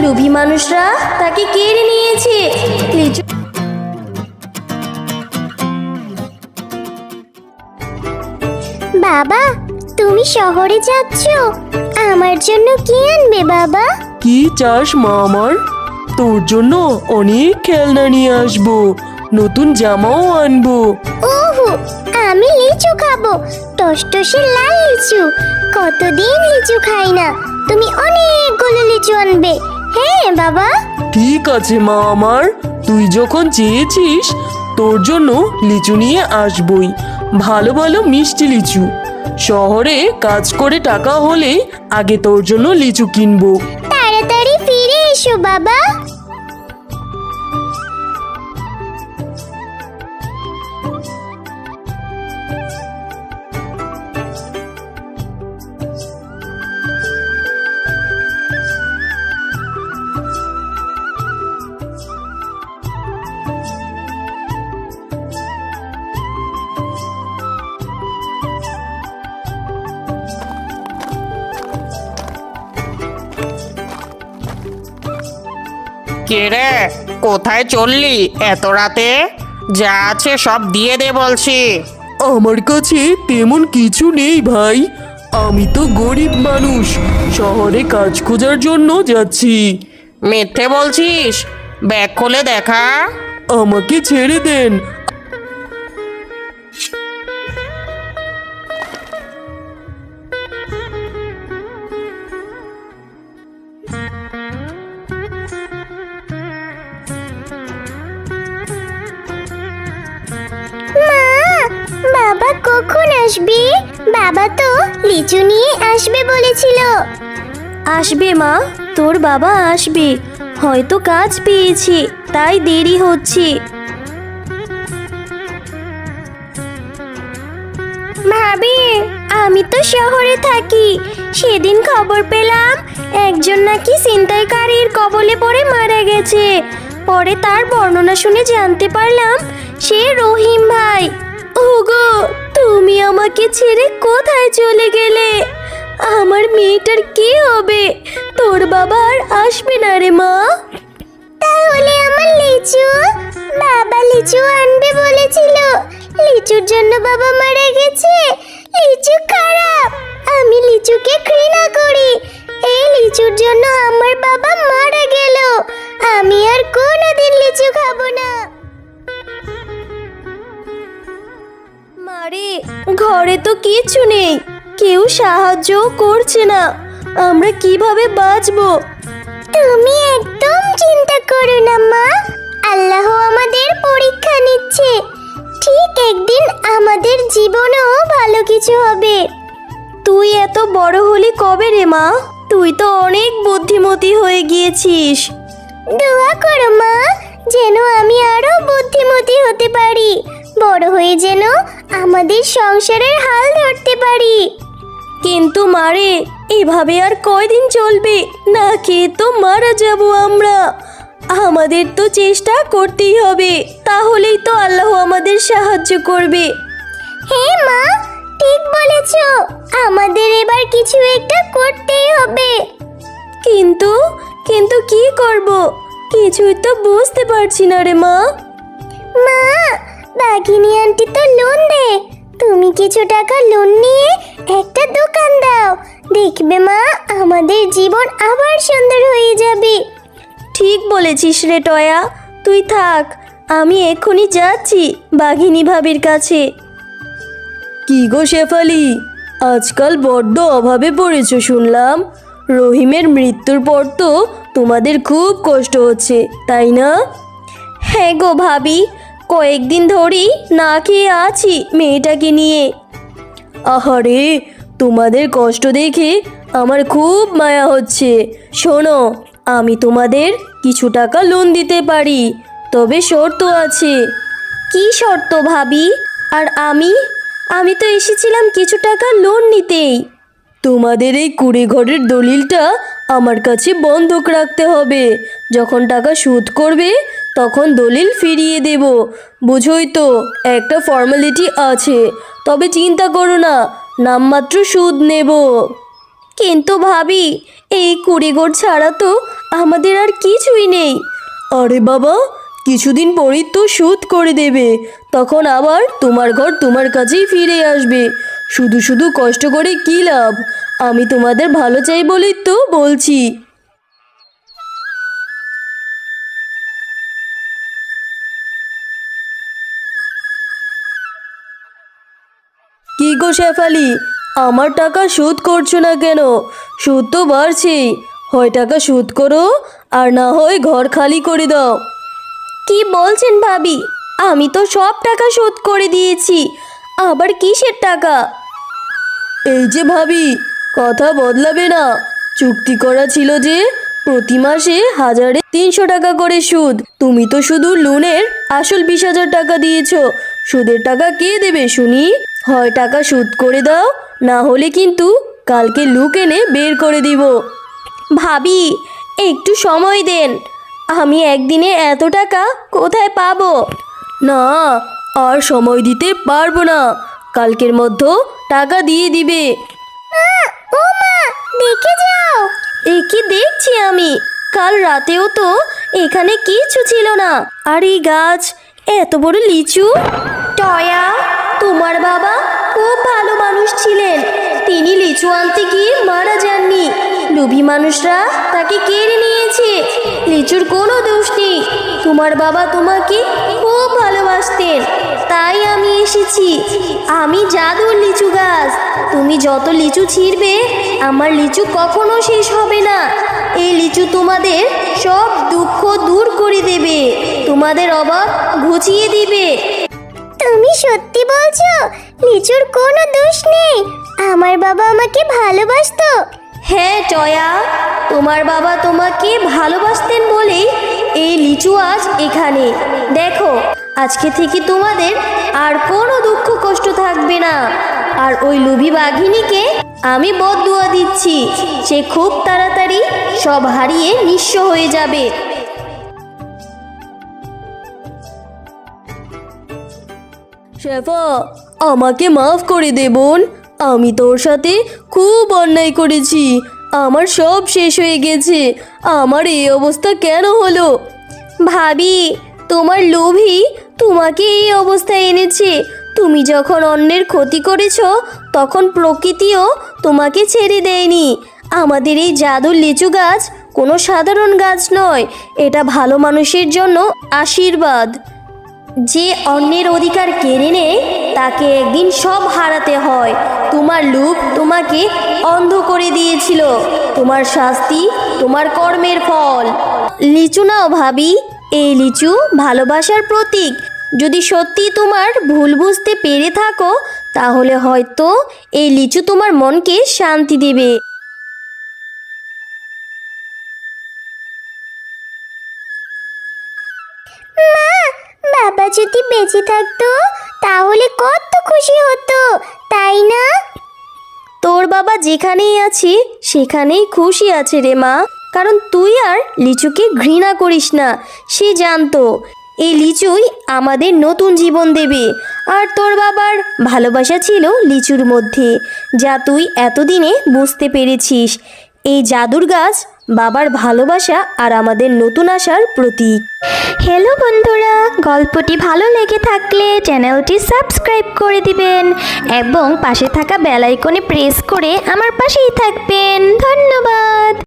লোভী মানুষরা তাকে কেড়ে নিয়েছে। লিচু বাবা, তুমি শহরে যাচ্ছ, আমার জন্য কি আনবে বাবা? কি চাস মা আমার? তোর জন্য অনেক খেলনা নিয়ে আসবো, নতুন জামাও আনবো। ওহো, আমি লিচু খাবো, টসটসে লাল লিচু। কতদিন লিচু খাই না, তুমি অনেকগুলো লিচু আনবে। হ্যাঁ বাবা। ঠিক আছে মা আমার, তুই যখন চেয়েছিস তোর জন্য লিচু নিয়ে আসবই, ভালো ভালো মিষ্টি লিচু। শহরে কাজ করে টাকা হলে আগে তোর জন্য লিচু কিনবো। তাড়াতাড়ি ফিরে এসো বাবা। কে রে, কোথায় চললি এত রাতে? যা আছে সব দিয়ে দে বলছি। আমার কাছে তেমন কিছু নেই ভাই, আমি তো গরিব মানুষ, শহরে কাজ খোঁজার জন্য যাচ্ছি। মিথ্যে বলছিস? ব্যাগ খুলে দেখা। আমাকে ছেড়ে দেন। মা, বাবা কখন আসবে? বাবা তো লিচু নিয়ে আসবে বলেছিল। আসবে মা, তোর বাবা আসবে, হয়তো কাজ পেয়েছে তাই দেরি হচ্ছে। ভাবি, আমি তো শহরে থাকি, সেদিন খবর পেলাম একজন নাকি ছিনতাইকারীর কবলে পড়ে মারা গেছে। পরে তার বর্ণনা শুনে জানতে পারলাম সে রহিম ভাই। ওগো, তুমি আমাকে ছেড়ে কোথায় চলে গেলে? আমার মেয়েটার কি হবে? তোর বাবা আর আসবে না রে মা। তাহলে আমার লিচু, বাবা লিচু আনবে বলেছিল, লিচুর জন্য বাবা মারা গেছে। লিচু খারাপ, আমি লিচুকে ঘৃণা করি। এই লিচুর জন্য আমার বাবা মারা গেল, আমি আর কোনোদিন লিচু খাবো না। মারে, ঘরে তো কিছু নেই, কেউ সাহায্য করছে না, আমরা কিভাবে বাঁচবো? তুমি একদম চিন্তা করো না মা, আল্লাহ আমাদের পরীক্ষা নিচ্ছে, ঠিক একদিন আমাদের জীবনেও ভালো কিছু হবে। তুই এত বড় হলি কবে রে মা? তুই তো অনেক বুদ্ধিমতী হয়ে গিয়েছিস। দোয়া করো মা, যেন আমি আরো বুদ্ধিমতী হতে পারি, বড় হয়ে যেন আমাদের সংসারের হাল ধরতে পারি। কিন্তু মারে, এভাবে আর কয়দিন চলবে? না খেয়ে তো মারা যাব আমরা। আমাদের তো চেষ্টা করতেই হবে, তাহলেই তো আল্লাহ আমাদের সাহায্য করবে। হ্যাঁ মা, ঠিক বলেছ, আমাদের এবার কিছু একটা করতেই হবে। কিন্তু কিন্তু কি করব? কিছুই তো বুঝতে পারছি না রে মা। মা, বাঘিনী আন্টি তো লোন দেয়, তুমি কিছু টাকা লোন নিয়ে একটা দোকান দাও, দেখবে মা আমাদের জীবন আবার সুন্দর হয়ে যাবে। ঠিক বলেছিস রে টয়া, তুই থাক, আমি এক্ষুনি যাচ্ছি বাঘিনী ভাবির কাছে। কি গো শেফালি, আজকাল বড্ড অভাবে পড়েছো শুনলাম। রহিমের মৃত্যুর পর তো তোমাদের খুব কষ্ট হচ্ছে, তাই না? হ্যাঁ গো ভাবি, কয়েকদিন ধরেই না খেয়ে আছি মেয়েটাকে নিয়ে। আহারে, তোমাদের কষ্ট দেখে আমার খুব মায়া হচ্ছে। শোনো, আমি তোমাদের কিছু টাকা লোন দিতে পারি, তবে শর্ত আছে। কি শর্ত ভাবি? আর আমি তো এসেছিলাম কিছু টাকা লোন নিতেই। তোমাদের এই কুড়ে ঘরের দলিলটা আমার কাছে বন্ধক রাখতে হবে, যখন টাকা শোধ করবে তখন দলিল ফিরিয়ে দেব। বুঝোই তো, একটা ফর্মালিটি আছে, তবে চিন্তা করো না, নামমাত্র সুদ নেব। কিন্তু ভাবি এই কুড়িগড় ছাড়া তো আমাদের আর কিছুই নেই। আরে বাবা, কিছুদিন পরেই তো শোধ করে দেবে, তখন আবার তোমার ঘর তোমার কাছেই ফিরে আসবে। শুধু শুধু কষ্ট করে কী লাভ? আমি তোমাদের ভালো চাই বলেই তো বলছি। কি গো শেফালি, আমার টাকা শোধ করছো না কেন? সুদ তো বাড়ছেই। হয় টাকা শোধ করো, আর না হয় ঘর খালি করে দাও। কি বলছেন ভাবি? আমি তো সব টাকা শোধ করে দিয়েছি, আবার কিসের টাকা? এই যে ভাবি, কথা বদলাবে না। চুক্তি করা ছিল যে প্রতি মাসে 1300 টাকা করে সুদ। তুমি তো শুধু লোনের আসল 20,000 টাকা দিয়েছো। সুদের টাকা কে দেবে শুনি? হয় টাকা শোধ করে দাও, না হলে কিন্তু কালকে লোক এনে বের করে দিব। ভাবি একটু সময় দেন, আমি একদিনে এত টাকা কোথায় পাবো? না, আর সময় দিতে পারবো না। কালকের মধ্যে টাকা দিয়ে দিবে। ও মা, দেখে যাও। এ কি দেখছি আমি? কাল রাতেও তো এখানে কিছু ছিল না, আর এই গাছ এত বড় লিচু। টয়া, তোমার বাবা খুব ভালো মানুষ ছিলেন, তিনি লিচু আনতে গিয়ে মারা যাননি। লোভী মানুষরা তাকে কেড়ে নিয়েছে, লিচুর কোনো দোষ নেই। তোমার বাবা তোমাকে খুব ভালোবাসতেন, তাই আমি এসেছি। আমি জাদুর লিচু গাছ, তুমি যত লিচু ছিঁড়বে আমার লিচু কখনো শেষ হবে না। এই লিচু তোমাদের সব দুঃখ দূর করে দেবে, তোমাদের অভাব ঘুচিয়ে দিবে। তুমি সত্যি বলছো? লিচুর কোনো দোষ নেই? আমার বাবা আমাকে ভালোবাসতো? হ্যাঁ টয়া, তোমার বাবা তোমাকে ভালোবাসতেন বলেই এই লিচু আজ এখানে। দেখো, আজকে থেকে তোমাদের আর কোনো দুঃখ কষ্ট থাকবে না। আর ওই লোভী বাঘিনীকে আমি বদদুয়া দিচ্ছি, সে খুব তাড়াতাড়ি সব হারিয়ে নিঃস্ব হয়ে যাবে। শেফা, আমাকে মাফ করে দে বোন। আমি তোর সাথে খুব অন্যায় করেছি। আমার সব শেষ হয়ে গেছে। আমার এই অবস্থা কেন হলো? ভাবি, তোমার লোভী তোমাকে এই অবস্থায় এনেছে। তুমি যখন অন্যের ক্ষতি করেছো তখন প্রকৃতিও তোমাকে ছেড়ে দেয়নি। আমাদের এই জাদুর লিচু গাছ কোনো সাধারণ গাছ নয়, এটা ভালো মানুষের জন্য আশীর্বাদ। যে অন্যের অধিকার কেড়ে নেয় তাকে একদিন সব হারাতে হয়। তোমার লোভ তোমাকে অন্ধ করে দিয়েছিল, তোমার শাস্তি তোমার কর্মের ফল। লিচু নাও ভাবি, এই লিচু ভালোবাসার প্রতীক। যদি সত্যি তোমার ভুল বুঝতে পেরে থাকো তাহলে হয়তো এই লিচু তোমার মনকে শান্তি দেবে। মা, বাবা যদি বেঁচে থাকতো তাহলে কত খুশি হতো, তাই না? তোর বাবা যেখানেই আছে সেখানেই খুশি আছে রে মা, কারণ তুই আর লিচুকে ঘৃণা করিস না। সে জানতো এই লিচুই আমাদের নতুন জীবন দেবে। আর তোর বাবার ভালোবাসা ছিল লিচুর মধ্যে, যা তুই এতদিনে বুঝতে পেরেছিস। এই জাদুর গাছ বাবার ভালোবাসা আর আমাদের নতুন আশার প্রতীক। হ্যালো বন্ধুরা, গল্পটি ভালো লেগে থাকলে চ্যানেলটি সাবস্ক্রাইব করে দিবেন এবং পাশে থাকা বেল আইকনে প্রেস করে আমার পাশেই থাকবেন। ধন্যবাদ।